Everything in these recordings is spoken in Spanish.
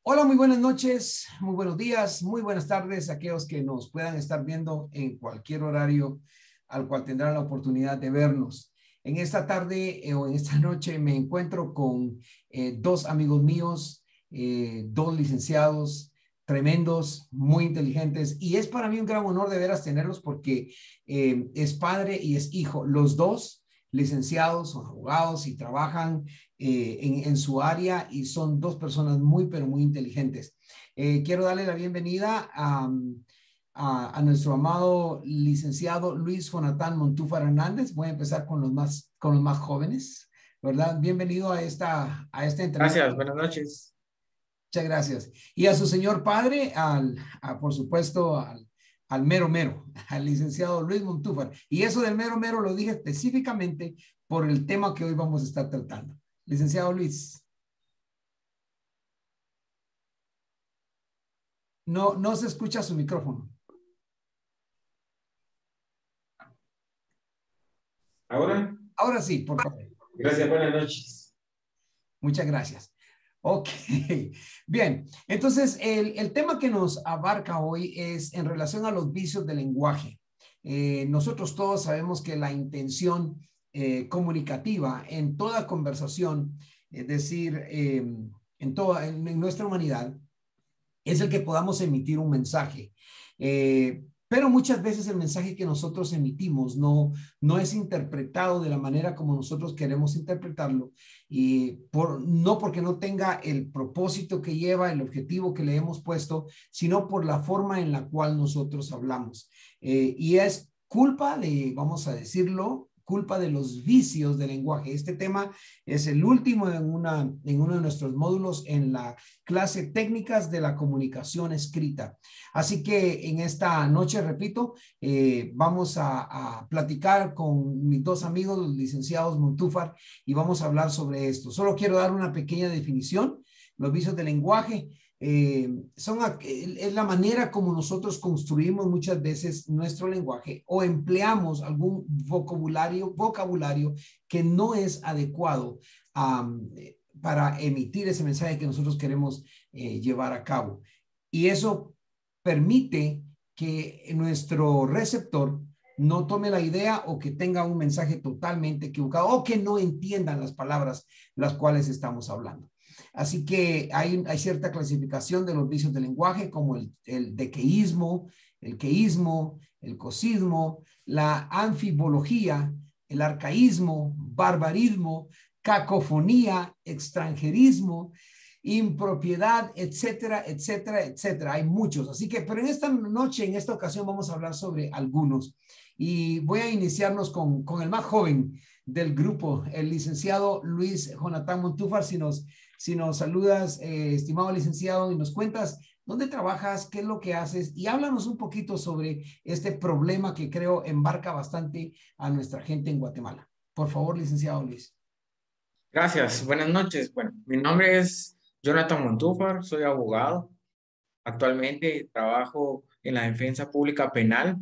Hola, muy buenas noches, muy buenos días, muy buenas tardes a aquellos que nos puedan estar viendo en cualquier horario al cual tendrán la oportunidad de vernos. En esta tarde o en esta noche me encuentro con dos amigos míos, dos licenciados tremendos, muy inteligentes, y es para mí un gran honor de veras tenerlos porque es padre y es hijo, los dos licenciados, son abogados y trabajan en su área y son dos personas muy, pero muy inteligentes. Quiero darle la bienvenida a nuestro amado licenciado Luis Jonatán Montúfar Hernández. Voy a empezar con los más jóvenes, ¿verdad? Bienvenido a esta entrevista. Gracias, buenas noches. Muchas gracias. Y a su señor padre, por supuesto, al mero mero, al licenciado Luis Montúfar. Y eso del mero mero lo dije específicamente por el tema que hoy vamos a estar tratando. Licenciado Luis. No se escucha su micrófono. ¿Ahora? Ahora sí, por favor. Gracias, buenas noches. Muchas gracias. Ok, bien. Entonces, el tema que nos abarca hoy es en relación a los vicios del lenguaje. Nosotros todos sabemos que la intención comunicativa en toda conversación, es decir, en nuestra humanidad, es el que podamos emitir un mensaje. Pero muchas veces el mensaje que nosotros emitimos no es interpretado de la manera como nosotros queremos interpretarlo, y no porque no tenga el propósito que lleva, el objetivo que le hemos puesto, sino por la forma en la cual nosotros hablamos. Y es culpa de, vamos a decirlo, culpa de los vicios del lenguaje. Este tema es el último en uno de nuestros módulos en la clase técnicas de la comunicación escrita. Así que en esta noche, repito, vamos a platicar con mis dos amigos, los licenciados Montúfar, y vamos a hablar sobre esto. Solo quiero dar una pequeña definición. Los vicios del lenguaje es la manera como nosotros construimos muchas veces nuestro lenguaje o empleamos algún vocabulario que no es adecuado para emitir ese mensaje que nosotros queremos llevar a cabo. Y eso permite que nuestro receptor no tome la idea o que tenga un mensaje totalmente equivocado o que no entiendan las palabras las cuales estamos hablando. Así que hay cierta clasificación de los vicios del lenguaje como el dequeísmo, el queísmo, el cosismo, la anfibología, el arcaísmo, barbarismo, cacofonía, extranjerismo, impropiedad, etcétera, etcétera, etcétera. Hay muchos. Así que, pero en esta noche, en esta ocasión, vamos a hablar sobre algunos. Y voy a iniciarnos con el más joven del grupo, el licenciado Luis Jonatán Montúfar. Si nos saludas, estimado licenciado, y nos cuentas dónde trabajas, qué es lo que haces, y háblanos un poquito sobre este problema que creo embarca bastante a nuestra gente en Guatemala. Por favor, licenciado Luis. Gracias, buenas noches. Bueno, mi nombre es Jonathan Montúfar, soy abogado. Actualmente trabajo en la defensa pública penal,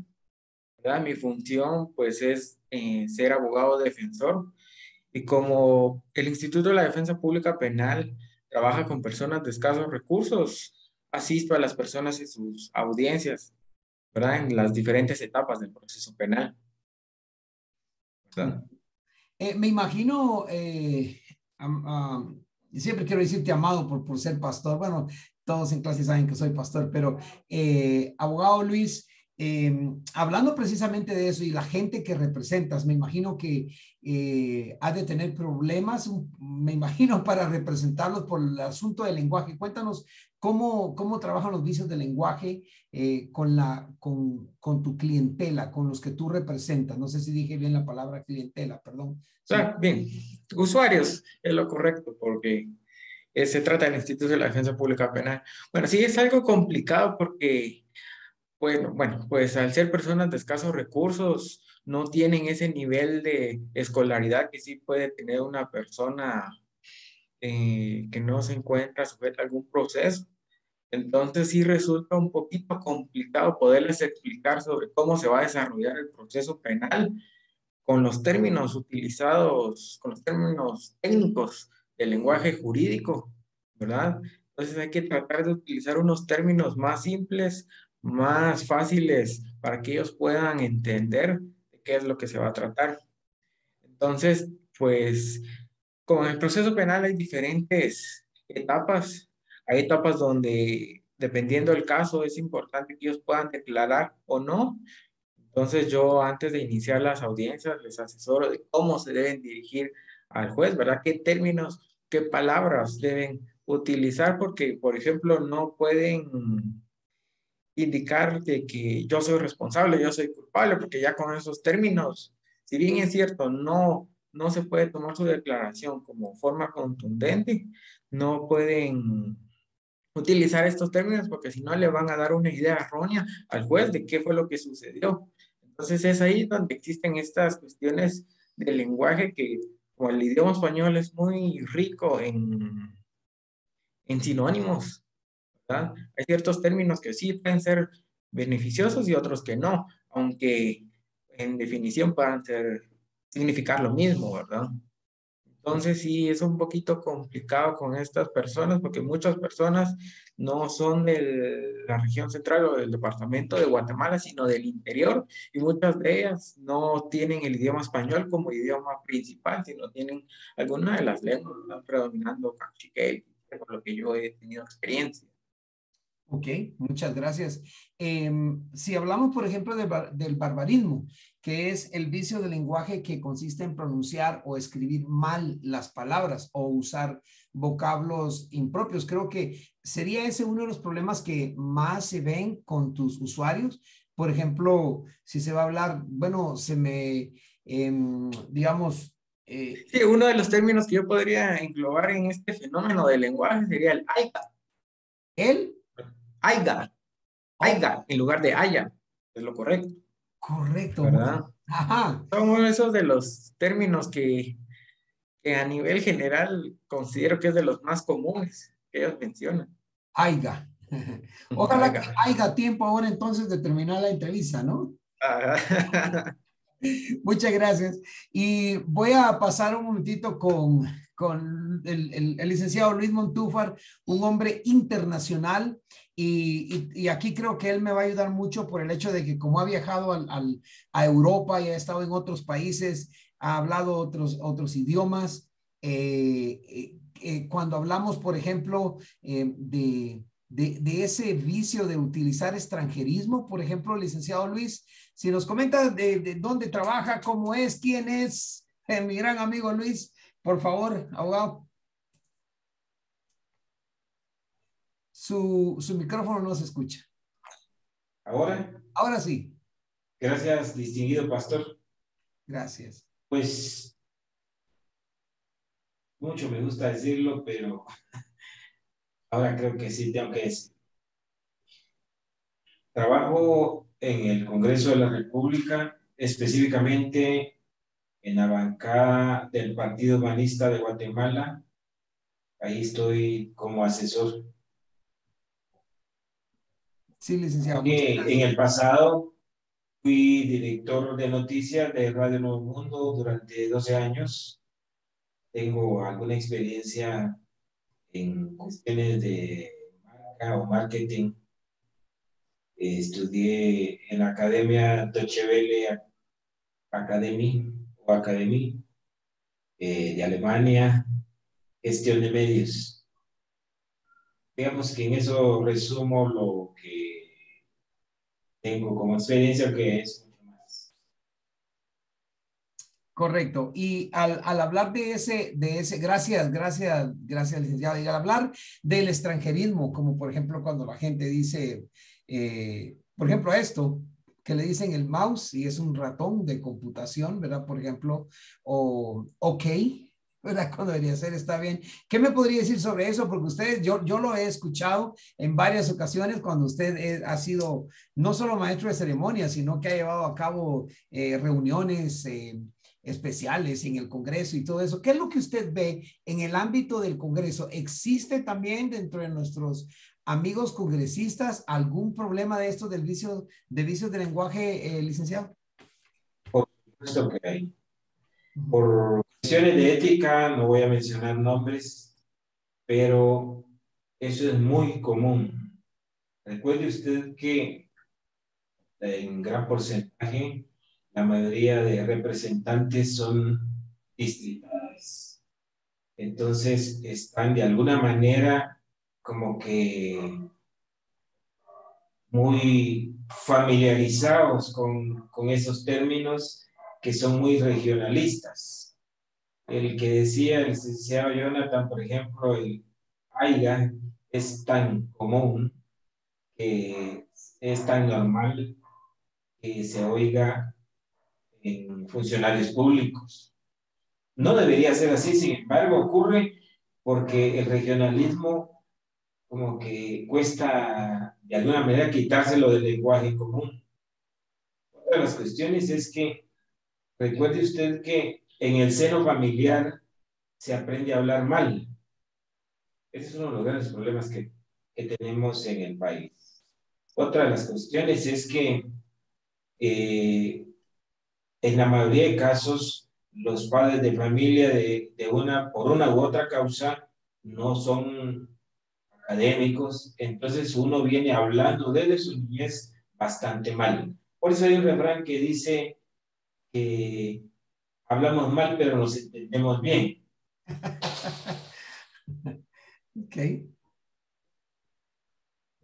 ¿verdad? Mi función, pues, es ser abogado defensor. Y como el Instituto de la Defensa Pública Penal trabaja con personas de escasos recursos, asisto a las personas en sus audiencias, ¿verdad? En las diferentes etapas del proceso penal, ¿verdad? Me imagino, siempre quiero decirte amado por ser pastor. Bueno, todos en clase saben que soy pastor, pero abogado Luis, hablando precisamente de eso y la gente que representas, me imagino que has de tener problemas, me imagino, para representarlos por el asunto del lenguaje. Cuéntanos cómo trabajan los vicios del lenguaje con tu clientela, con los que tú representas. No sé si dije bien la palabra clientela, perdón. Sí. Bien, usuarios es lo correcto porque se trata del Instituto de la Defensa Pública Penal. Bueno, sí es algo complicado porque, bueno, pues al ser personas de escasos recursos, no tienen ese nivel de escolaridad que sí puede tener una persona que no se encuentra sujeta a algún proceso. Entonces sí resulta un poquito complicado poderles explicar sobre cómo se va a desarrollar el proceso penal con los términos utilizados, con los términos técnicos del lenguaje jurídico, ¿verdad? Entonces hay que tratar de utilizar unos términos más simples, más fáciles para que ellos puedan entender de qué es lo que se va a tratar. Entonces, pues, con el proceso penal hay diferentes etapas. Hay etapas donde, dependiendo del caso, es importante que ellos puedan declarar o no. Entonces, yo antes de iniciar las audiencias les asesoro de cómo se deben dirigir al juez, ¿verdad? ¿Qué términos, qué palabras deben utilizar? Porque, por ejemplo, no pueden indicar de que yo soy responsable, yo soy culpable, porque ya con esos términos, si bien es cierto, no se puede tomar su declaración como forma contundente, no pueden utilizar estos términos porque si no le van a dar una idea errónea al juez de qué fue lo que sucedió. Entonces es ahí donde existen estas cuestiones del lenguaje que, como el idioma español es muy rico en sinónimos, ¿verdad? Hay ciertos términos que sí pueden ser beneficiosos y otros que no, aunque en definición puedan significar lo mismo, ¿verdad? Entonces sí, es un poquito complicado con estas personas porque muchas personas no son de la región central o del departamento de Guatemala, sino del interior y muchas de ellas no tienen el idioma español como idioma principal, sino tienen alguna de las lenguas, ¿verdad? Predominando cachiquel, por lo que yo he tenido experiencia. Ok, muchas gracias. Si hablamos, por ejemplo, del barbarismo, que es el vicio del lenguaje que consiste en pronunciar o escribir mal las palabras o usar vocablos impropios, creo que sería ese uno de los problemas que más se ven con tus usuarios. Por ejemplo, si se va a hablar, bueno, digamos, Sí, uno de los términos que yo podría englobar en este fenómeno del lenguaje sería el aiga. él, Aiga, oh, aiga, en lugar de haya, es lo correcto, correcto, ¿verdad? ajá, Son esos de los términos que a nivel general considero que es de los más comunes que ellos mencionan. Aiga. Ojalá que Aiga. haya tiempo ahora entonces de terminar la entrevista, ¿no? Ajá. Muchas gracias. Y voy a pasar un momentito con el licenciado Luis Montúfar, un hombre internacional, y aquí creo que él me va a ayudar mucho por el hecho de que como ha viajado a Europa y ha estado en otros países, ha hablado otros idiomas. Cuando hablamos, por ejemplo, de ese vicio de utilizar extranjerismo, por ejemplo, licenciado Luis, si nos comenta de dónde trabaja, cómo es, quién es, mi gran amigo Luis, por favor, abogado. Su micrófono no se escucha. Ahora, Ahora sí. gracias, distinguido pastor. Gracias. Pues mucho me gusta decirlo, pero ahora creo que sí tengo que decir. Trabajo en el Congreso de la República, específicamente en la bancada del Partido Humanista de Guatemala. Ahí estoy como asesor. Sí, licenciado, muchas En gracias. el pasado fui director de noticias de Radio Nuevo Mundo durante 12 años. Tengo alguna experiencia en cuestiones de marca o marketing. Estudié en la Academia Deutsche Welle Academy o Academy de Alemania, gestión de medios. Digamos que en eso resumo lo que tengo como experiencia, que es mucho más. Correcto. Y al hablar gracias, licenciado. Y al hablar del extranjerismo, como por ejemplo cuando la gente dice, por ejemplo, esto, que le dicen el mouse y es un ratón de computación, ¿verdad? Por ejemplo, o ok, ¿verdad? Cuando debería ser, está bien. ¿Qué me podría decir sobre eso? Porque usted, yo lo he escuchado en varias ocasiones cuando usted ha sido no solo maestro de ceremonia, sino que ha llevado a cabo reuniones. Especiales en el Congreso y todo eso. ¿Qué es lo que usted ve en el ámbito del Congreso? ¿Existe también dentro de nuestros amigos congresistas algún problema de esto del vicios de lenguaje, licenciado? Por supuesto que hay. Por cuestiones de ética, no voy a mencionar nombres, pero Eso es muy común. Recuerde usted que en gran porcentaje la mayoría de representantes son distritales. Entonces están de alguna manera como que muy familiarizados con esos términos que son muy regionalistas. El que decía el licenciado Jonathan, por ejemplo, el AIGA es tan común, que es tan normal que se oiga en funcionarios públicos. No debería ser así, sin embargo, ocurre porque el regionalismo como que cuesta de alguna manera quitárselo del lenguaje común. Otra de las cuestiones es que recuerde usted que en el seno familiar se aprende a hablar mal. Ese es uno de los grandes problemas que tenemos en el país. Otra de las cuestiones es que en la mayoría de casos los padres de familia por una u otra causa no son académicos, entonces uno viene hablando desde su niñez bastante mal. Por eso hay un refrán que dice que hablamos mal, pero nos entendemos bien. Ok.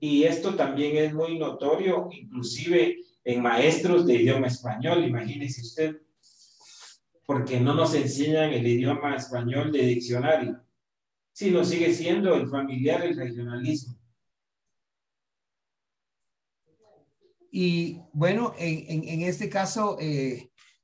Y esto también es muy notorio, inclusive en maestros de idioma español, imagínese usted, porque no nos enseñan el idioma español de diccionario, sino sigue siendo el familiar, el regionalismo. Y bueno, en este caso,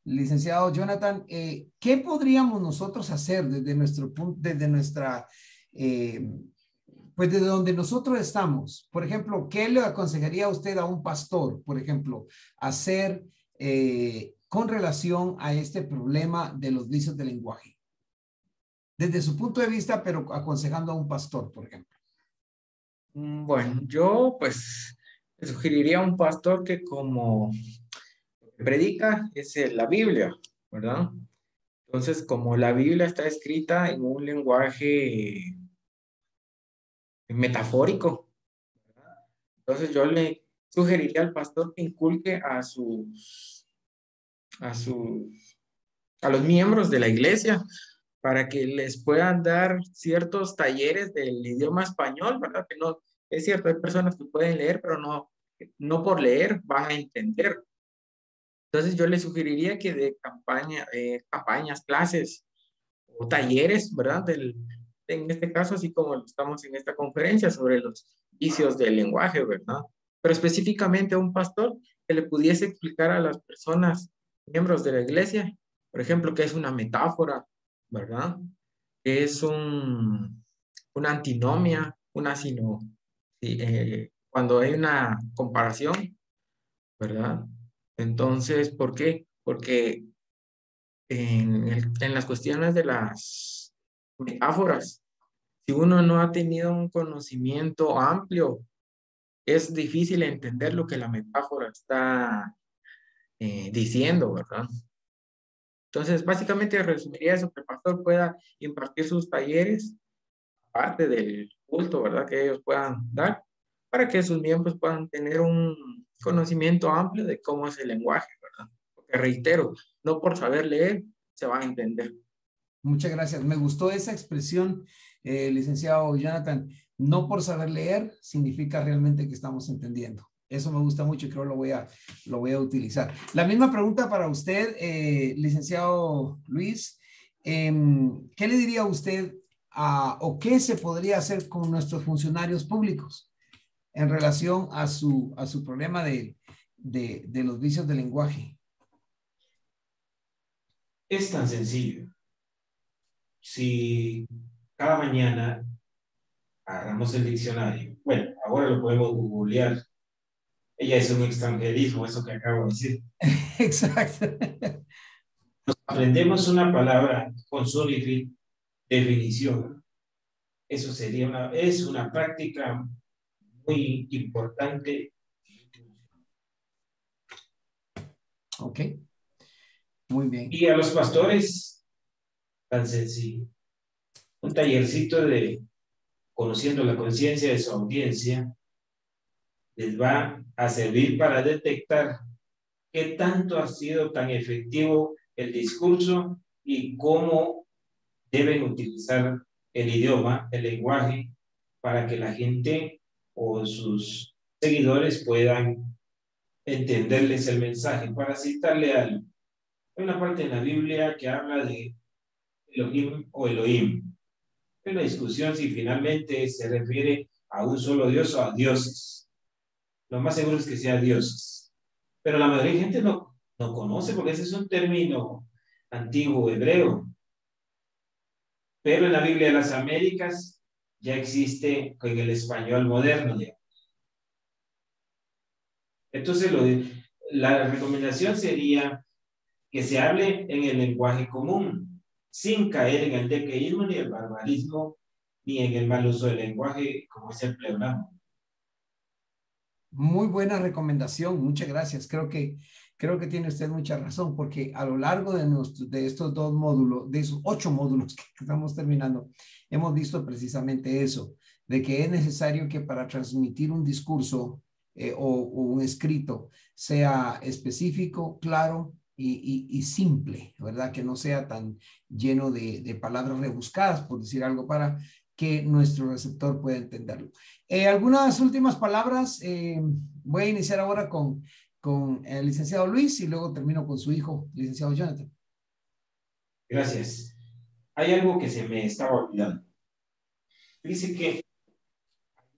licenciado Jonathan, ¿qué podríamos nosotros hacer desde nuestro punto, desde nuestra, pues desde donde nosotros estamos? Por ejemplo, ¿qué le aconsejaría usted a un pastor, por ejemplo, hacer con relación a este problema de los vicios del lenguaje? Desde su punto de vista, pero aconsejando a un pastor, por ejemplo. Bueno, yo pues le sugeriría a un pastor que como predica es la Biblia, ¿verdad? Entonces, como la Biblia está escrita en un lenguaje metafórico, entonces yo le sugeriría al pastor que inculque a sus, a los miembros de la iglesia para que les puedan dar ciertos talleres del idioma español, ¿verdad? Que no, es cierto, hay personas que pueden leer, pero no por leer van a entender. Entonces yo les sugeriría que de campañas, clases o talleres, ¿verdad? En este caso, así como estamos en esta conferencia sobre los vicios del lenguaje, ¿verdad? Pero específicamente a un pastor que le pudiese explicar a las personas, miembros de la iglesia, por ejemplo, qué es una metáfora, ¿verdad? ¿Qué es una antinomia, cuando hay una comparación, ¿verdad? Entonces, ¿por qué? Porque en las cuestiones de las metáforas, si uno no ha tenido un conocimiento amplio, es difícil entender lo que la metáfora está diciendo, ¿verdad? Entonces, básicamente resumiría eso, que el pastor pueda impartir sus talleres, parte del culto, ¿verdad? Que ellos puedan dar, para que sus miembros puedan tener un conocimiento amplio de cómo es el lenguaje, ¿verdad? Porque reitero, no por saber leer se va a entender. Muchas gracias. Me gustó esa expresión, licenciado Jonathan. No por saber leer significa realmente que estamos entendiendo. Eso me gusta mucho y creo lo voy a utilizar. La misma pregunta para usted, licenciado Luis. ¿Qué le diría usted o qué se podría hacer con nuestros funcionarios públicos en relación a su problema de los vicios del lenguaje? Es tan sencillo. Si cada mañana agarramos el diccionario, bueno, ahora lo podemos googlear. Ella es un extranjerismo, eso que acabo de decir. Exacto. Aprendemos una palabra con su definición. Eso es una práctica muy importante. Ok, muy bien. Y a los pastores, tan sencillo. Un tallercito conociendo la conciencia de su audiencia, les va a servir para detectar qué tanto ha sido tan efectivo el discurso y cómo deben utilizar el idioma, el lenguaje, para que la gente o sus seguidores puedan entenderles el mensaje. Para citarle algo, hay una parte en la Biblia que habla de Elohim o Elohim. Es la discusión si finalmente se refiere a un solo Dios o a dioses. Lo más seguro es que sea dioses. Pero la mayoría de gente no conoce porque ese es un término antiguo hebreo. Pero en la Biblia de las Américas ya existe en el español moderno. Entonces, la recomendación sería que se hable en el lenguaje común, sin caer en el decaísmo ni el barbarismo, ni en el mal uso del lenguaje, como es el pleonasmo. Muy buena recomendación, muchas gracias. Creo que tiene usted mucha razón, porque a lo largo de estos 2 módulos, de esos 8 módulos que estamos terminando, hemos visto precisamente eso, de que es necesario que para transmitir un discurso o un escrito sea específico, claro y simple, ¿verdad? Que no sea tan lleno de palabras rebuscadas, por decir algo, para que nuestro receptor pueda entenderlo. Algunas últimas palabras. Voy a iniciar ahora con el licenciado Luis y luego termino con su hijo, licenciado Jonathan. Gracias. Hay algo que se me estaba olvidando. Dice que hay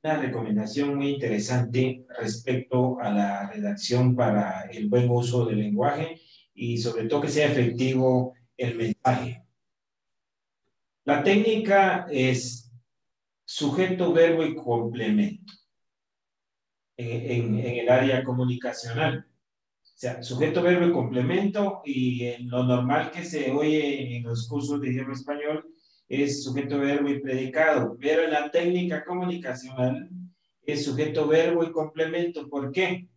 una recomendación muy interesante respecto a la redacción para el buen uso del lenguaje y sobre todo que sea efectivo el mensaje. La técnica es sujeto, verbo y complemento en el área comunicacional. O sea, sujeto, verbo y complemento, y en lo normal que se oye en los cursos de idioma español es sujeto, verbo y predicado, pero en la técnica comunicacional es sujeto, verbo y complemento. ¿Por qué?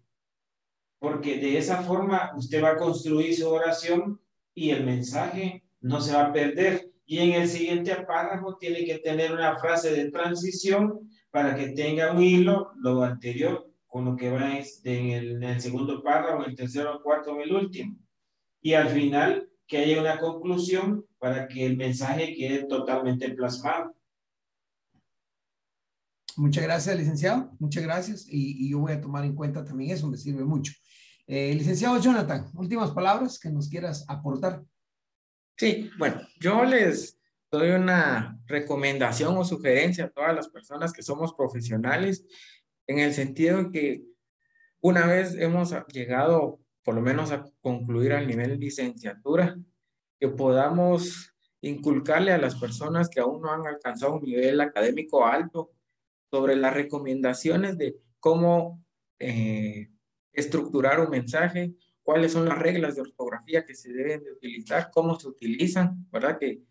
Porque de esa forma usted va a construir su oración y el mensaje no se va a perder. Y en el siguiente párrafo tiene que tener una frase de transición para que tenga un hilo, lo anterior con lo que va en el segundo párrafo, el tercero, el cuarto o el último. Y al final que haya una conclusión para que el mensaje quede totalmente plasmado. Muchas gracias, licenciado. Muchas gracias. Y yo voy a tomar en cuenta también eso, me sirve mucho. Licenciado Jonathan, últimas palabras que nos quieras aportar. Sí, bueno, yo les doy una recomendación o sugerencia a todas las personas que somos profesionales en el sentido de que una vez hemos llegado por lo menos a concluir al nivel de licenciatura, que podamos inculcarle a las personas que aún no han alcanzado un nivel académico alto sobre las recomendaciones de cómo estructurar un mensaje, cuáles son las reglas de ortografía que se deben de utilizar, cómo se utilizan, ¿verdad? Que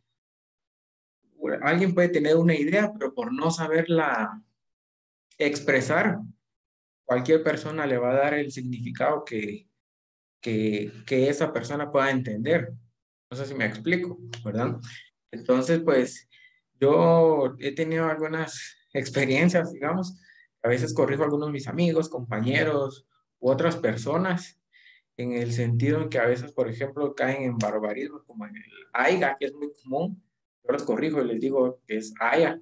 alguien puede tener una idea, pero por no saberla expresar, cualquier persona le va a dar el significado que esa persona pueda entender. No sé si me explico, ¿verdad? Entonces, pues, yo he tenido algunas experiencias, digamos, a veces corrijo a algunos de mis amigos, compañeros u otras personas, en el sentido en que a veces, por ejemplo, caen en barbarismos como en el aiga, que es muy común. Yo los corrijo y les digo que es aya,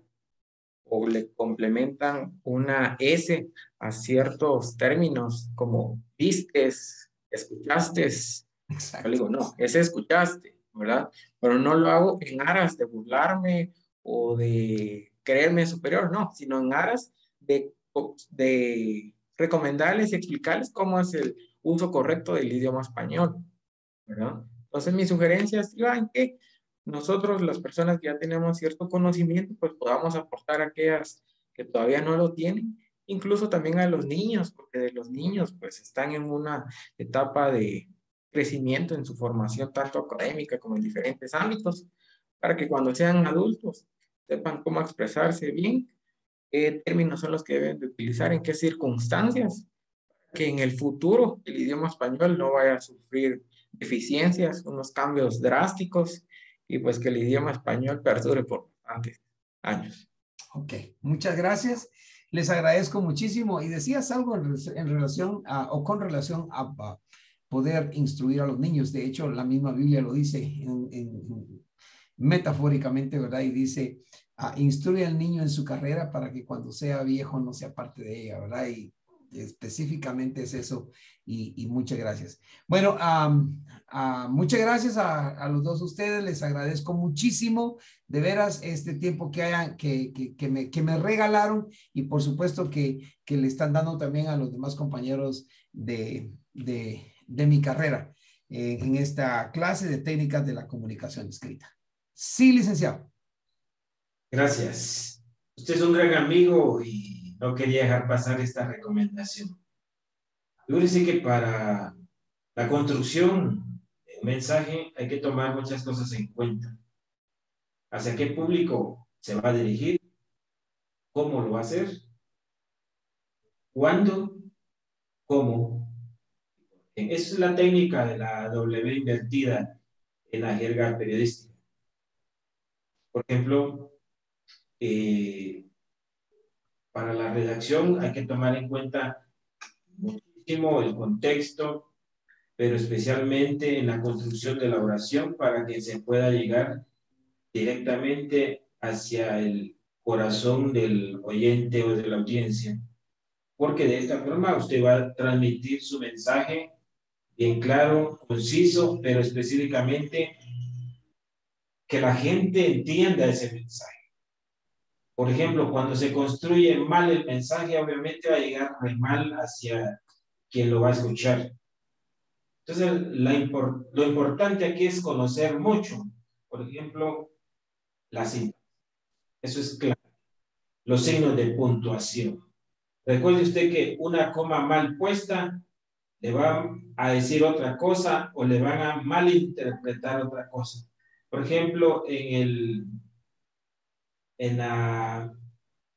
o le complementan una S a ciertos términos como vistes, escuchaste. Yo le Exacto. digo, no, ese escuchaste, ¿verdad? Pero no lo hago en aras de burlarme o de creerme superior, no, sino en aras de recomendarles y explicarles cómo es el uso correcto del idioma español, ¿verdad? Entonces, mi sugerencia es que nosotros, las personas que ya tenemos cierto conocimiento, pues podamos aportar a aquellas que todavía no lo tienen, incluso también a los niños, porque de los niños, pues están en una etapa de crecimiento en su formación, tanto académica como en diferentes ámbitos, para que cuando sean adultos sepan cómo expresarse bien, qué términos son los que deben de utilizar, en qué circunstancias, que en el futuro el idioma español no vaya a sufrir deficiencias, unos cambios drásticos, y pues que el idioma español perdure por bastantes años. Ok, muchas gracias. Les agradezco muchísimo. Y decías algo en relación a, o con relación a poder instruir a los niños. De hecho, la misma Biblia lo dice metafóricamente, ¿verdad? Y dice, instruye al niño en su carrera para que cuando sea viejo no sea parte de ella, ¿verdad? Y específicamente es eso. Y muchas gracias. Bueno, muchas gracias a los dos ustedes. Les agradezco muchísimo de veras este tiempo que me regalaron y por supuesto que le están dando también a los demás compañeros de mi carrera en esta clase de técnicas de la comunicación escrita. Sí, licenciado. Gracias. Usted es un gran amigo y no quería dejar pasar esta recomendación. Fíjese que para la construcción de un mensaje hay que tomar muchas cosas en cuenta. ¿Hacia qué público se va a dirigir? ¿Cómo lo va a hacer? ¿Cuándo? ¿Cómo? Esa es la técnica de la W invertida en la jerga periodística. Por ejemplo, para la redacción hay que tomar en cuenta muchísimo el contexto, pero especialmente en la construcción de la oración para que se pueda llegar directamente hacia el corazón del oyente o de la audiencia. Porque de esta forma usted va a transmitir su mensaje bien claro, conciso, pero específicamente que la gente entienda ese mensaje. Por ejemplo, cuando se construye mal el mensaje, obviamente va a llegar muy mal hacia quien lo va a escuchar. Entonces, lo importante aquí es conocer mucho. Por ejemplo, la sintaxis. Eso es claro. Los signos de puntuación. Recuerde usted que una coma mal puesta le van a decir otra cosa o le van a malinterpretar otra cosa. Por ejemplo, en la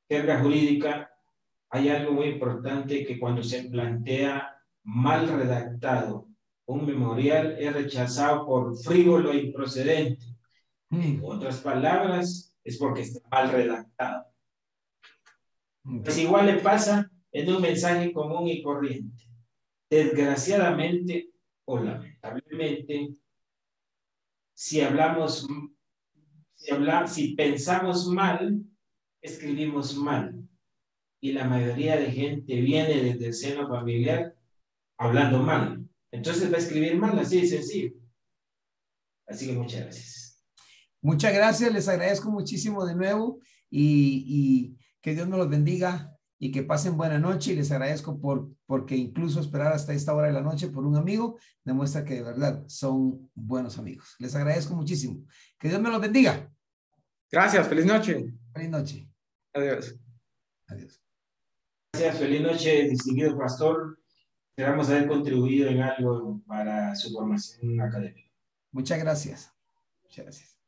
jerga jurídica hay algo muy importante que cuando se plantea mal redactado un memorial es rechazado por frívolo e improcedente. En otras palabras, es porque está mal redactado. Pues igual le pasa en un mensaje común y corriente. Desgraciadamente o lamentablemente, si pensamos mal, escribimos mal. Y la mayoría de gente viene desde el seno familiar hablando mal. Entonces va a escribir mal, así de sencillo. Así que muchas gracias. Muchas gracias, les agradezco muchísimo de nuevo y que Dios nos los bendiga y que pasen buena noche y les agradezco porque incluso esperar hasta esta hora de la noche por un amigo demuestra que de verdad son buenos amigos. Les agradezco muchísimo. Que Dios me los bendiga. Gracias, feliz noche. Feliz noche. Adiós. Adiós. Gracias, feliz noche, distinguido pastor. Esperamos haber contribuido en algo para su formación académica. Muchas gracias. Muchas gracias.